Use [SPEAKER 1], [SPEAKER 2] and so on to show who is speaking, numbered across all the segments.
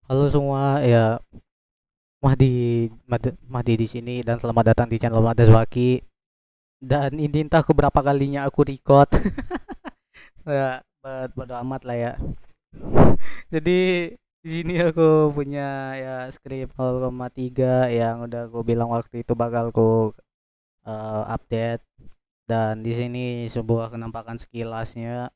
[SPEAKER 1] Halo semua, ya Mahdi di sini dan selamat datang di channel Madaswaki. Dan ini entah keberapa kalinya aku record. Ya, bodo amat lah ya. Jadi di sini aku punya ya skrip 0,3 yang udah aku bilang waktu itu bakal aku update. Dan di sini sebuah penampakan sekilasnya.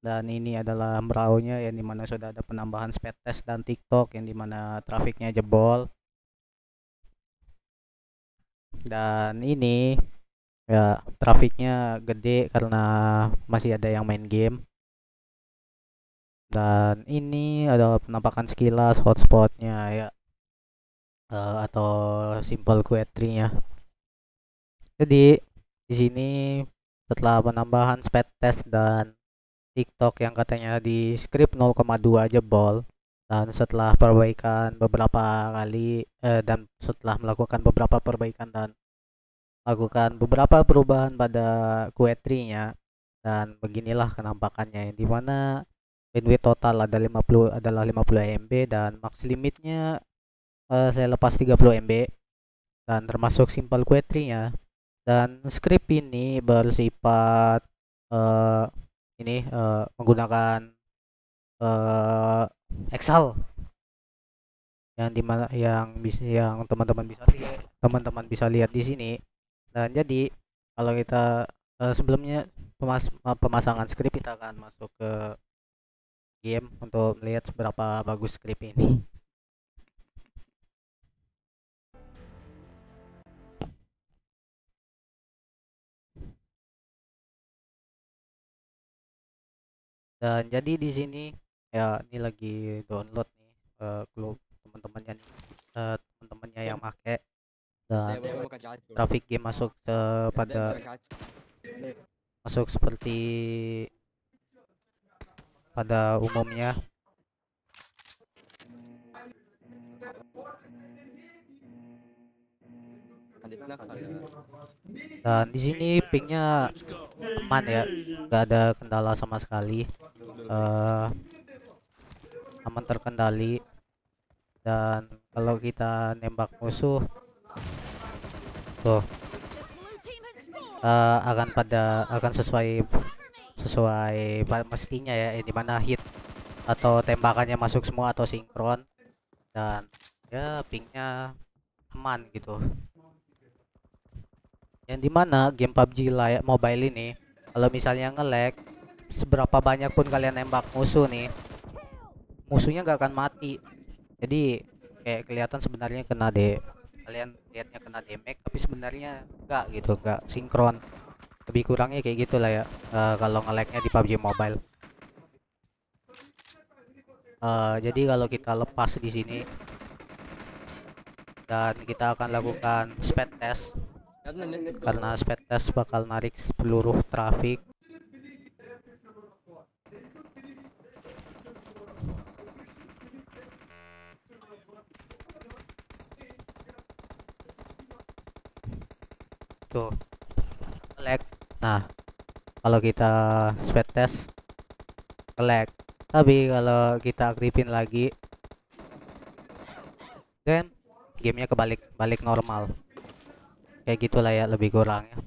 [SPEAKER 1] Dan ini adalah brownya yang dimana sudah ada penambahan speed test dan TikTok yang dimana trafiknya jebol. Dan ini ya trafiknya gede karena masih ada yang main game. Dan ini adalah penampakan sekilas hotspotnya ya, atau simple query-nya. Jadi di sini setelah penambahan speed test dan TikTok yang katanya di script 0,2 jebol, dan setelah perbaikan beberapa kali dan setelah melakukan beberapa perbaikan dan lakukan beberapa perubahan pada query-nya, dan beginilah kenampakannya yang dimana bandwidth total adalah 50 MB dan max limitnya saya lepas 30 MB, dan termasuk simple query-nya. Dan script ini bersifat eh, menggunakan eh, Excel yang dimana yang teman-teman bisa lihat di sini. Dan jadi kalau kita sebelumnya pemasangan script, kita akan masuk ke game untuk melihat seberapa bagus script ini. Dan jadi di sini ya ini lagi download nih klub teman-temannya nih, teman-temannya yang make. Dan traffic game masuk seperti pada umumnya. Dan di sini pingnya aman ya, nggak ada kendala sama sekali, eh aman terkendali. Dan kalau kita nembak musuh tuh akan sesuai sesuai mestinya ya, di mana hit atau tembakannya masuk semua atau sinkron. Dan ya pingnya aman gitu, yang dimana game PUBG Mobile ini kalau misalnya nge-lag, seberapa banyak pun kalian nembak musuh nih, musuhnya nggak akan mati. Jadi kayak kelihatan sebenarnya kalian lihatnya kena damage, tapi sebenarnya nggak gitu, nggak sinkron. Lebih kurangnya kayak gitulah ya, kalau nge-lagnya di PUBG Mobile. Jadi kalau kita lepas di sini dan kita akan lakukan speed test, karena speed test bakal narik seluruh traffic. Tuh lag. Nah, kalau kita speed test lag, tapi kalau kita aktifin lagi kan gamenya kebalik balik normal. Kayak gitulah ya lebih kurang ya.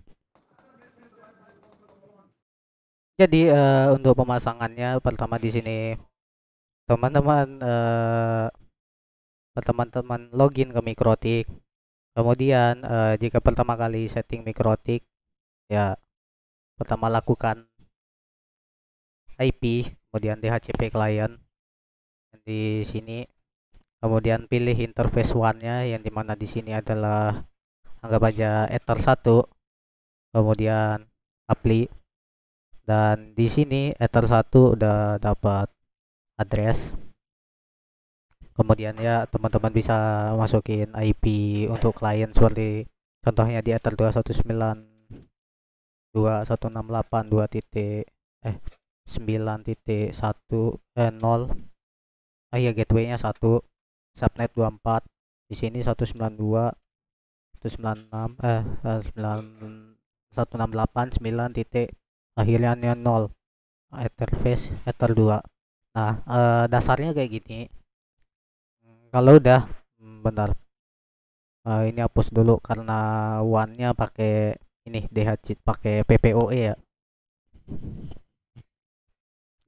[SPEAKER 1] Jadi untuk pemasangannya, pertama di sini teman-teman teman-teman login ke Mikrotik. Kemudian jika pertama kali setting Mikrotik, ya pertama lakukan IP, kemudian DHCP client di sini. Kemudian pilih interface one-nya yang dimana di sini adalah anggap aja Ether 1. Kemudian apply, dan di sini Ether 1 udah dapat address. Kemudian ya teman-teman bisa masukin IP untuk klien seperti contohnya di Ether 219.2.168 2 titik 9.1 0. Ya gateway-nya 1, subnet 24. Di sini 192 196 168 9 titik akhirnya 0, interface Ether 2. Nah, dasarnya kayak gini. Kalau udah, bentar. Ini hapus dulu karena one-nya pakai ini DHC, pakai PPOE ya.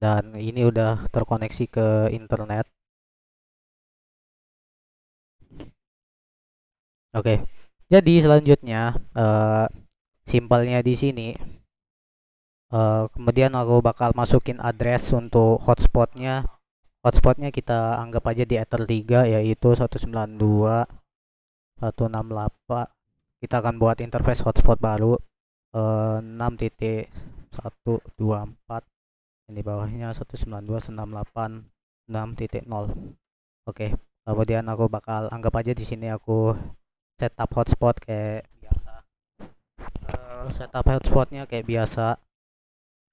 [SPEAKER 1] Dan ini udah terkoneksi ke internet. Oke. Jadi selanjutnya simpelnya di sini, kemudian aku bakal masukin address untuk hotspotnya. Hotspotnya kita anggap aja di Ether 3, yaitu 192.168. Kita akan buat interface hotspot baru 6.124. Yang di bawahnya 192.168.6.0. Oke, kemudian aku bakal anggap aja di sini aku setup hotspot kayak biasa. Setup hotspotnya kayak biasa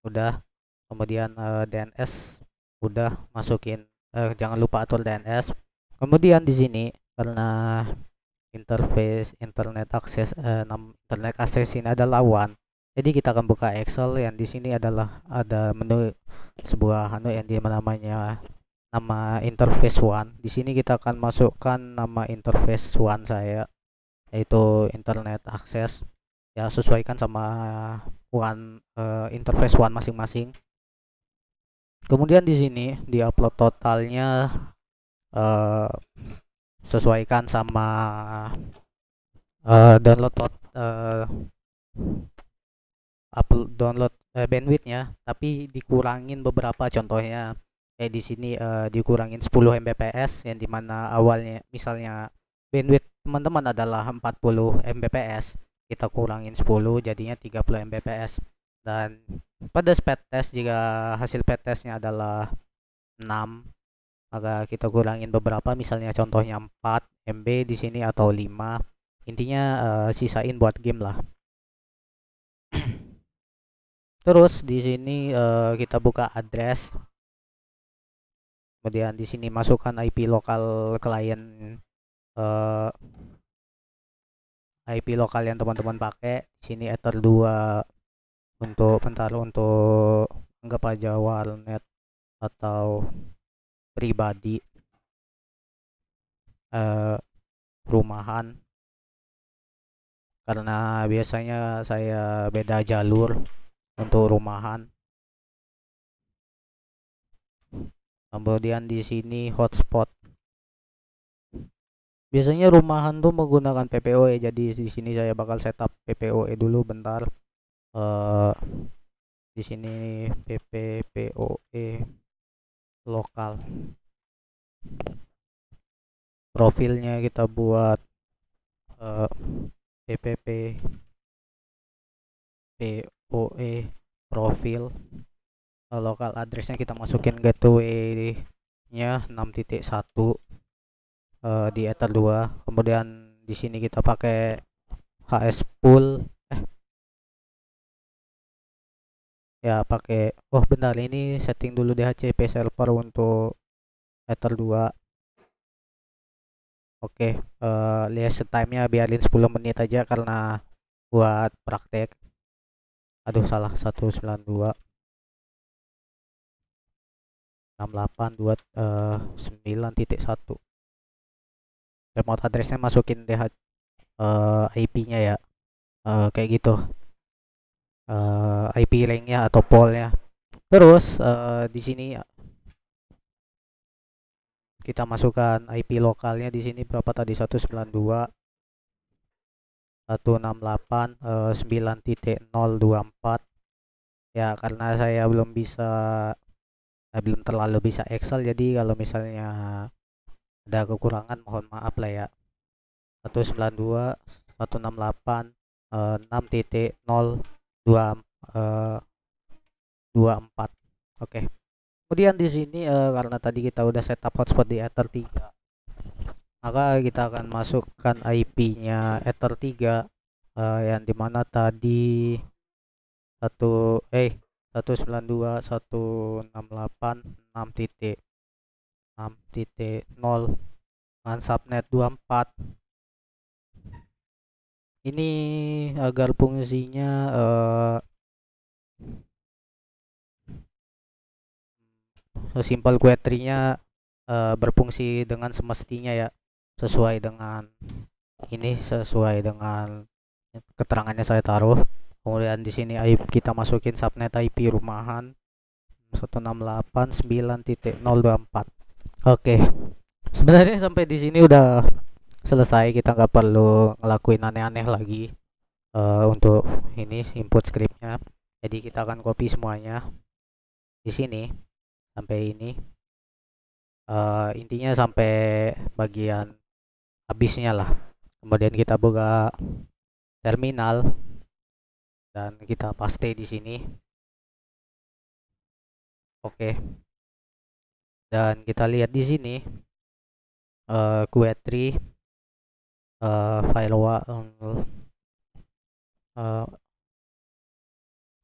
[SPEAKER 1] udah. Kemudian DNS udah masukin, jangan lupa atur DNS. Kemudian di sini karena interface internet akses, internet akses ini adalah one, jadi kita akan buka Excel. Yang di sini adalah ada menu sebuah yang di namanya nama interface one. Di sini kita akan masukkan nama interface one saya, yaitu internet akses, ya sesuaikan sama one, interface one masing-masing. Kemudian di sini di upload totalnya sesuaikan sama download download bandwidthnya, tapi dikurangin beberapa. Contohnya kayak di sini dikurangin 10 Mbps, yang dimana awalnya misalnya bandwidth teman-teman adalah 40 Mbps, kita kurangin 10 jadinya 30 Mbps. Dan pada speed test, jika hasil speed testnya adalah 6, maka kita kurangin beberapa, misalnya contohnya 4 MB di sini atau 5. Intinya sisain buat game lah. Terus di sini kita buka address. Kemudian di sini masukkan IP lokal klien, IP lokal yang teman-teman pakai. Di sini Ether 2 untuk untuk anggap aja warnet atau pribadi, perumahan, karena biasanya saya beda jalur untuk rumahan. Kemudian di sini hotspot, biasanya rumahan tuh menggunakan PPOE, jadi di sini saya bakal setup PPOE dulu bentar. Di sini PPOE lokal, profilnya kita buat PPOE profil. Lokal addressnya kita masukin gateway nya 6.1 di Ether 2. Kemudian di sini kita pakai HS pool, ya pakai, bentar, ini setting dulu DHCP server untuk Ether 2. Oke, lihat time-nya biarin 10 menit aja karena buat praktek. Aduh, salah, 192.168.9.1. Remote addressnya masukin IP-nya ya, kayak gitu, IP ring-nya atau pole-nya. Terus di sini kita masukkan IP lokalnya. Di sini berapa tadi? 192.168.9.024. Ya karena saya belum terlalu bisa Excel, jadi kalau misalnya ada kekurangan mohon maaf lah ya. 192.168.6.024. Oke. Kemudian di sini karena tadi kita udah setup hotspot di Ether 3, maka kita akan masukkan IP-nya Ether 3, yang dimana tadi 192.168.6.0 dengan subnet 24. Ini agar fungsinya simple query-nya berfungsi dengan semestinya ya, sesuai dengan sesuai dengan keterangannya saya taruh. Kemudian di sini kita masukin subnet IP rumahan 168.9.024. Oke, sebenarnya sampai di sini udah selesai, kita nggak perlu ngelakuin aneh-aneh lagi untuk ini input scriptnya. Jadi kita akan copy semuanya di sini sampai ini, intinya sampai bagian habisnya lah. Kemudian kita buka terminal dan kita paste di sini. Oke, dan kita lihat di sini query firewall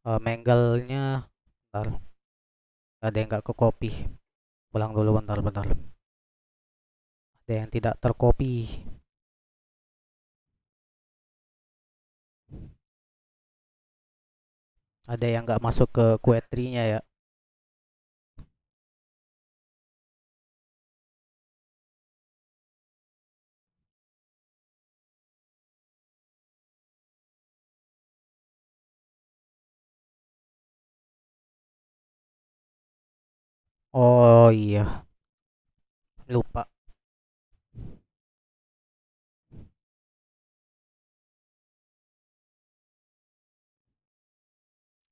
[SPEAKER 1] mangle-nya bentar, ada yang nggak ke copy. Ulang dulu, bentar, ada yang tidak tercopy. Ada yang nggak masuk ke query-nya ya. Oh iya, lupa.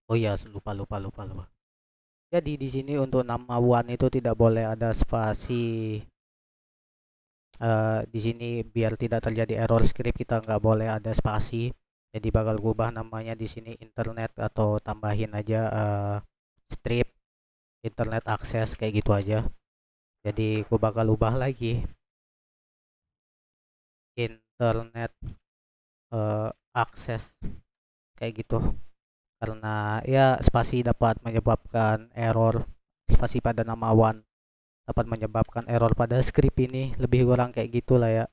[SPEAKER 1] Oh iya, lupa. Jadi di sini untuk nama one itu tidak boleh ada spasi. Di sini biar tidak terjadi error script, kita nggak boleh ada spasi. Jadi bakal gubah namanya di sini internet, atau tambahin aja strip internet akses kayak gitu aja. Jadi gue bakal ubah lagi internet akses kayak gitu, karena ya spasi dapat menyebabkan error. Spasi pada nama one dapat menyebabkan error pada script ini, lebih kurang kayak gitulah ya.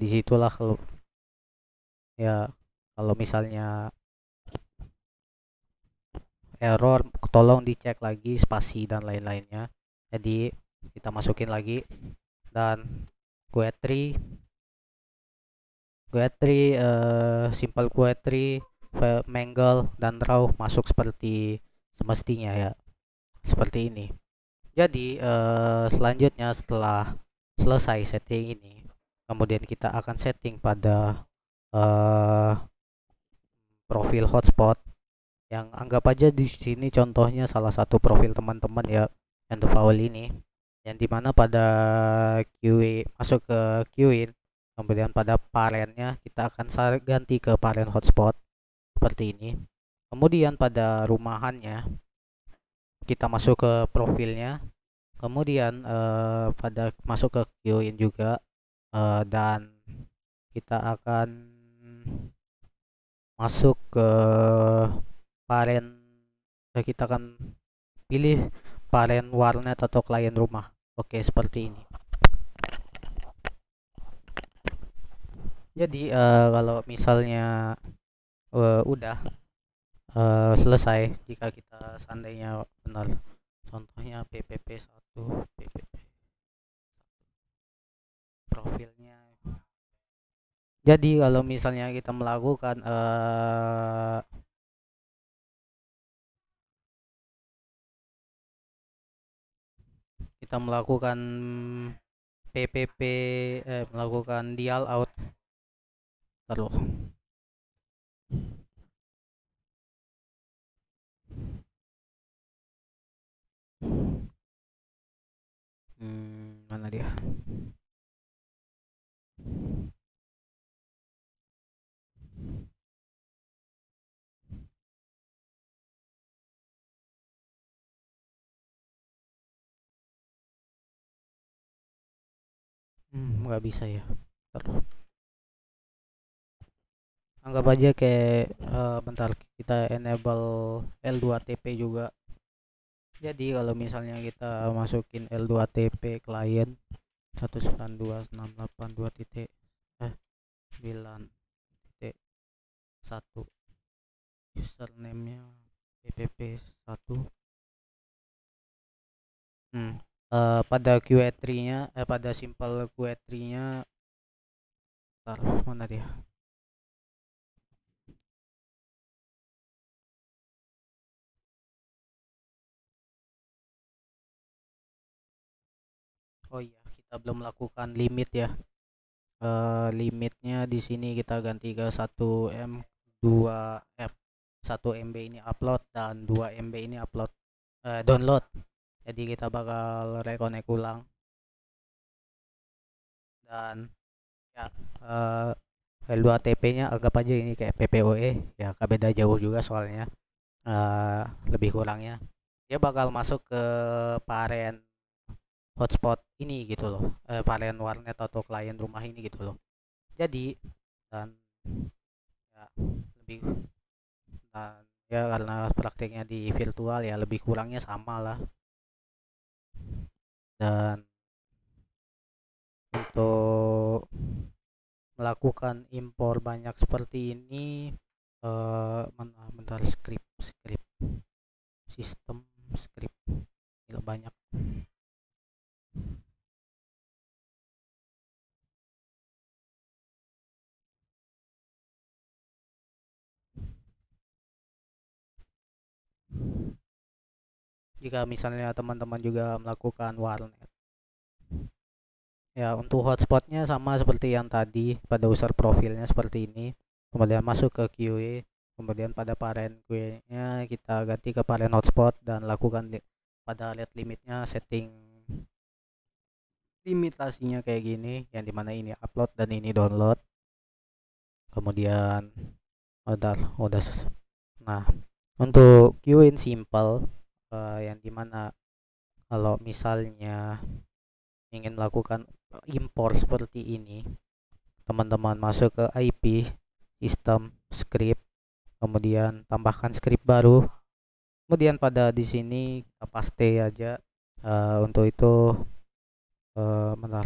[SPEAKER 1] Disitulah kalau ya, kalau misalnya error tolong dicek lagi spasi dan lain-lainnya. Jadi kita masukin lagi, dan query simple query mangle dan raw masuk seperti semestinya ya, seperti ini. Jadi selanjutnya setelah selesai setting ini, kemudian kita akan setting pada profil hotspot, yang anggap aja di sini contohnya salah satu profil teman-teman ya, yang default ini, yang dimana pada QA masuk ke queuein, kemudian pada parentnya kita akan ganti ke parent hotspot seperti ini. Kemudian pada rumahannya kita masuk ke profilnya, kemudian pada masuk ke queuein juga, dan kita akan masuk ke parent, kita akan pilih parent warnet atau klien rumah. Oke, seperti ini. Jadi kalau misalnya udah selesai, jika kita seandainya benar, contohnya ppp1 ppp profilnya. Jadi kalau misalnya kita melakukan ppp melakukan dial out, terus mana dia, nggak bisa ya, terus anggap aja kayak bentar, kita enable L2TP juga. Jadi kalau misalnya kita masukin L2TP client 192.682.9.1 username-nya ppp1. pada Q3-nya pada simple Q3-nya mana dia. Oh iya, kita belum lakukan limit ya. Limitnya di sini kita ganti ke 1 M 2 M 1 MB ini upload dan 2 MB ini download. Jadi kita bakal reconnect ulang dan ya, L2TP-nya anggap aja ini kayak PPOE ya, beda jauh juga soalnya lebih kurangnya dia bakal masuk ke parent hotspot ini gitu loh, parent warnet atau klien rumah ini gitu loh. Jadi dan ya lebih dan ya karena prakteknya di virtual ya lebih kurangnya sama lah. Dan untuk melakukan impor banyak seperti ini mana bentar, script sistem script gila banyak. Jika misalnya teman-teman juga melakukan warnet ya, untuk hotspotnya sama seperti yang tadi, pada user profilnya seperti ini, kemudian masuk ke QA, kemudian pada parent QA nya kita ganti ke parent hotspot dan lakukan pada rate limitnya setting limitasinya kayak gini, yang dimana ini upload dan ini download. Kemudian udah nah, untuk QA simple yang dimana kalau misalnya ingin melakukan impor seperti ini, teman-teman masuk ke IP sistem script, kemudian tambahkan script baru, kemudian pada di sini kita paste aja. Untuk itu bentar.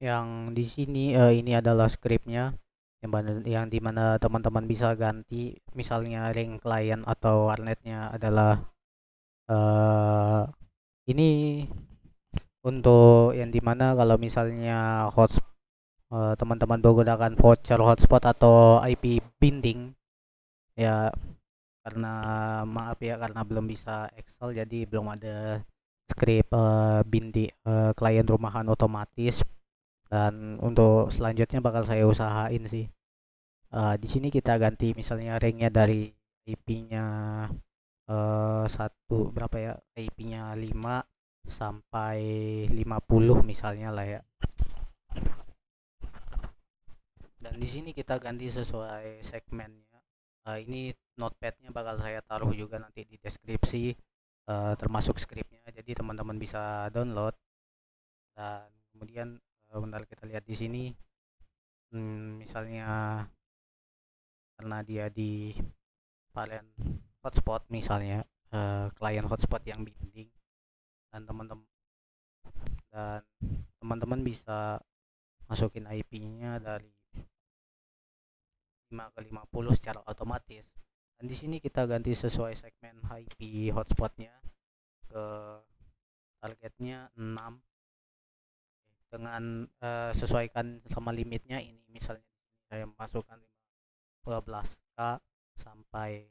[SPEAKER 1] Yang di sini ini adalah scriptnya, yang dimana teman-teman bisa ganti misalnya ring client atau warnetnya adalah ini untuk yang dimana kalau misalnya teman-teman menggunakan voucher hotspot atau IP binding ya, karena maaf ya karena belum bisa Excel jadi belum ada script bindi klien rumahan otomatis, dan untuk selanjutnya bakal saya usahain sih. Di sini kita ganti misalnya ringnya dari IP-nya satu berapa ya, IP-nya 5 sampai 50 misalnya lah ya. Dan di sini kita ganti sesuai segmennya. Ini notepadnya bakal saya taruh juga nanti di deskripsi, termasuk scriptnya, jadi teman-teman bisa download. Dan kemudian bentar kita lihat di sini, misalnya karena dia di parent hotspot misalnya, klien hotspot yang binding, dan teman-teman bisa masukin IP-nya dari 5 ke 50 secara otomatis. Dan di sini kita ganti sesuai segmen IP hotspotnya, ke targetnya 6 dengan sesuaikan sama limitnya. Ini misalnya saya masukkan 12K sampai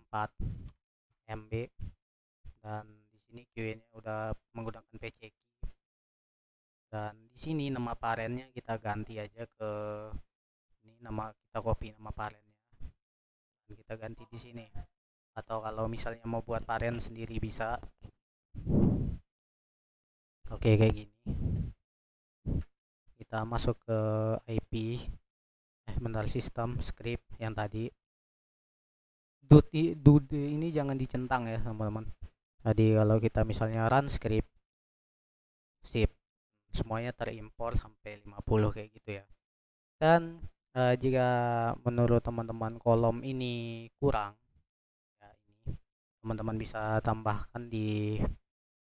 [SPEAKER 1] 4 MB, dan di sini QA-nya udah menggunakan PC key, dan di sini nama parennya kita ganti aja ke ini, kita copy nama parennya dan kita ganti di sini, atau kalau misalnya mau buat parent sendiri bisa. Oke, kayak gini kita masuk ke IP bentar, sistem script yang tadi. Dude ini jangan dicentang ya teman-teman. Jadi kalau kita misalnya run script, sip, semuanya terimpor sampai 50 kayak gitu ya. Dan jika menurut teman-teman kolom ini kurang, ya ini teman-teman bisa tambahkan di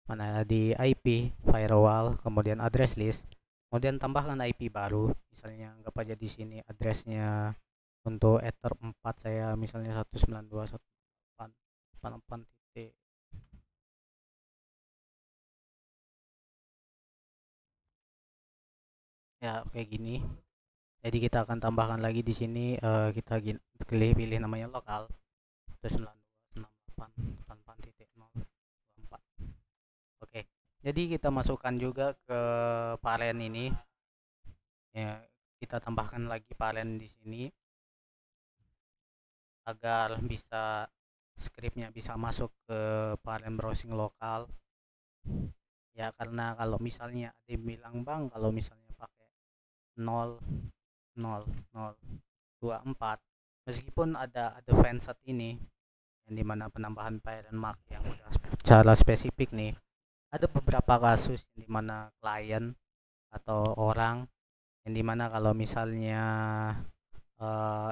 [SPEAKER 1] mana, di IP firewall, kemudian address list, kemudian tambahkan IP baru. Misalnya anggap aja di sini addressnya untuk ether 4 saya misalnya 192.168.8 titik. Ya kayak gini. Jadi kita akan tambahkan lagi di sini, kita pilih namanya lokal 192.168.8.024. Oke. Jadi kita masukkan juga ke paren ini. Ya, kita tambahkan lagi paren di sini agar bisa scriptnya bisa masuk ke paren browsing lokal. Ya karena kalau misalnya ada yang bilang bang, kalau misalnya pakai 0 0 0 24, meskipun ada advanced ini yang dimana penambahan parent mark yang udah secara spesifik nih, ada beberapa kasus yang dimana klien atau orang yang dimana kalau misalnya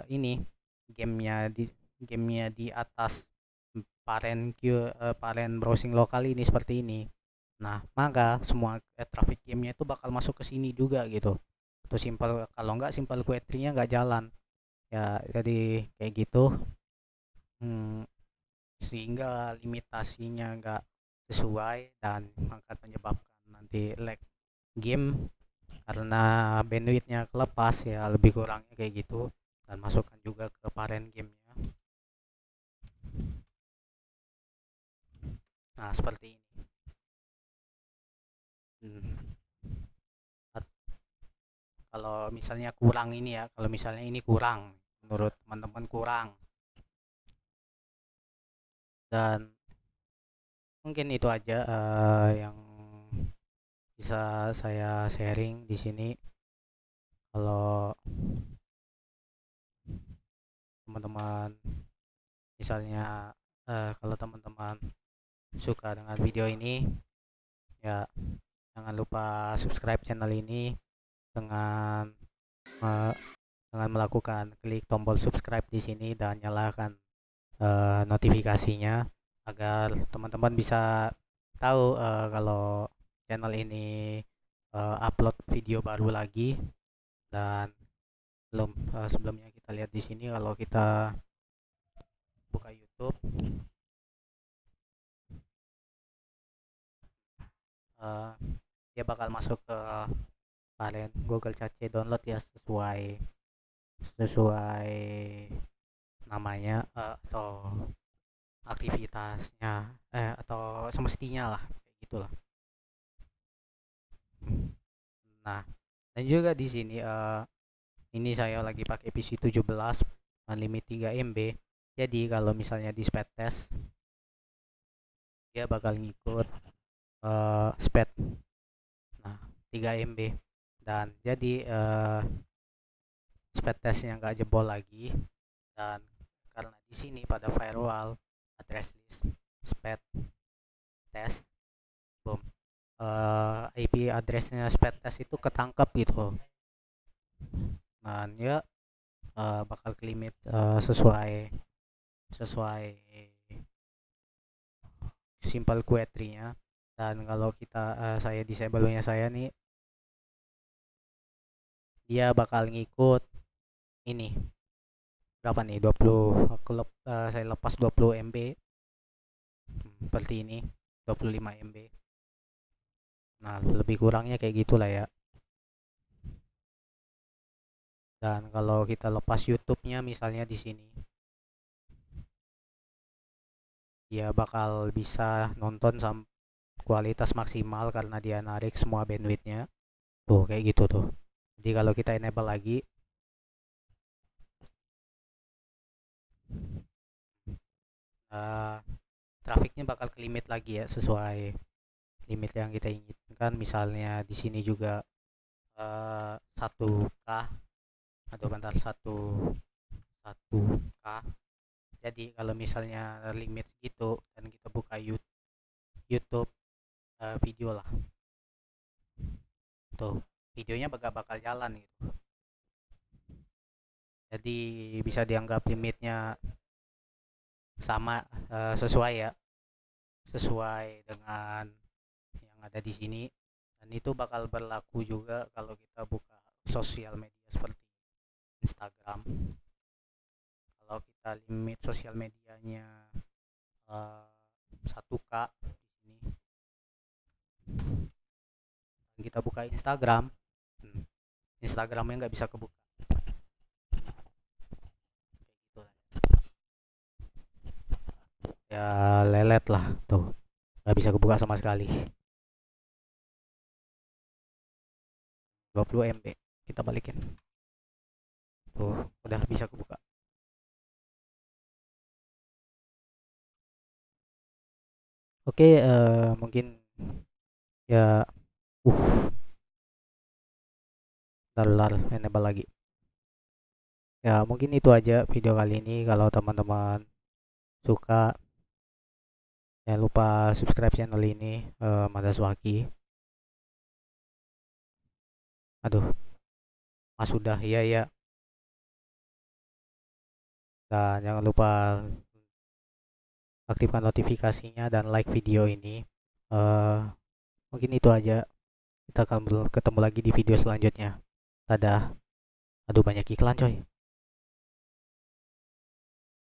[SPEAKER 1] ini gamenya di atas parent browsing lokal ini seperti ini, nah maka semua traffic gamenya itu bakal masuk ke sini juga gitu. Atau simpel, kalau nggak simple query-nya nggak jalan ya, jadi kayak gitu. Hmm, sehingga limitasinya nggak sesuai dan akan menyebabkan nanti lag game karena bandwidthnya kelepas ya, lebih kurangnya kayak gitu. Dan masukkan juga ke parent gamenya. Nah seperti ini. Hmm. Kalau misalnya kurang ini ya, kalau misalnya ini kurang menurut teman-teman kurang, dan mungkin itu aja yang bisa saya sharing di sini. Kalau teman-teman misalnya kalau teman-teman suka dengan video ini, ya jangan lupa subscribe channel ini dengan eh, dengan melakukan klik tombol subscribe di sini dan nyalakan notifikasinya agar teman-teman bisa tahu kalau channel ini upload video baru lagi. Dan sebelumnya kita lihat di sini, kalau kita buka YouTube, eh, dia bakal masuk ke kalian Google Cache download ya, sesuai sesuai namanya atau aktivitasnya, atau semestinya lah kayak gitulah. Nah, dan juga di sini ini saya lagi pakai PC 17 limit 3 MB. Jadi kalau misalnya di speed test dia bakal ngikut speed, nah 3 MB. Dan jadi speed testnya nggak jebol lagi. Dan karena di sini pada firewall address list speed test, boom, IP addressnya speed test itu ketangkap gitu. Nah ya bakal ke limit sesuai sesuai simple query-nya. Dan kalau kita saya disable-nya saya nih, dia bakal ngikut ini berapa nih, 20, saya lepas 20 MB seperti ini, 25 MB. Nah lebih kurangnya kayak gitulah ya. Dan kalau kita lepas YouTube-nya misalnya di sini, dia bakal bisa nonton kualitas maksimal karena dia narik semua bandwidthnya tuh kayak gitu tuh. Jadi kalau kita enable lagi, uh, trafiknya bakal ke limit lagi ya, sesuai limit yang kita inginkan. Misalnya di sini juga 1K atau bentar, 1K. Jadi kalau misalnya limit gitu dan kita buka YouTube video lah, tuh videonya bakal jalan gitu. Jadi bisa dianggap limitnya sama, sesuai ya, sesuai dengan yang ada di sini. Dan itu bakal berlaku juga kalau kita buka sosial media seperti Instagram. Kalau kita limit sosial medianya 1K di sini, dan kita buka Instagram, Instagramnya nggak bisa kebuka. Kayak gitu lah. Ya lelet lah tuh, nggak bisa kebuka sama sekali. 20 MB kita balikin, tuh udah bisa kebuka. Oke, mungkin ya lar enable lagi. Ya mungkin itu aja video kali ini. Kalau teman-teman suka, jangan lupa subscribe channel ini, Madaswaki. Aduh, mas sudah, iya ya. Dan jangan lupa aktifkan notifikasinya dan like video ini. eh Mungkin itu aja. Kita akan ketemu lagi di video selanjutnya. Dadah. Aduh, banyak iklan coy.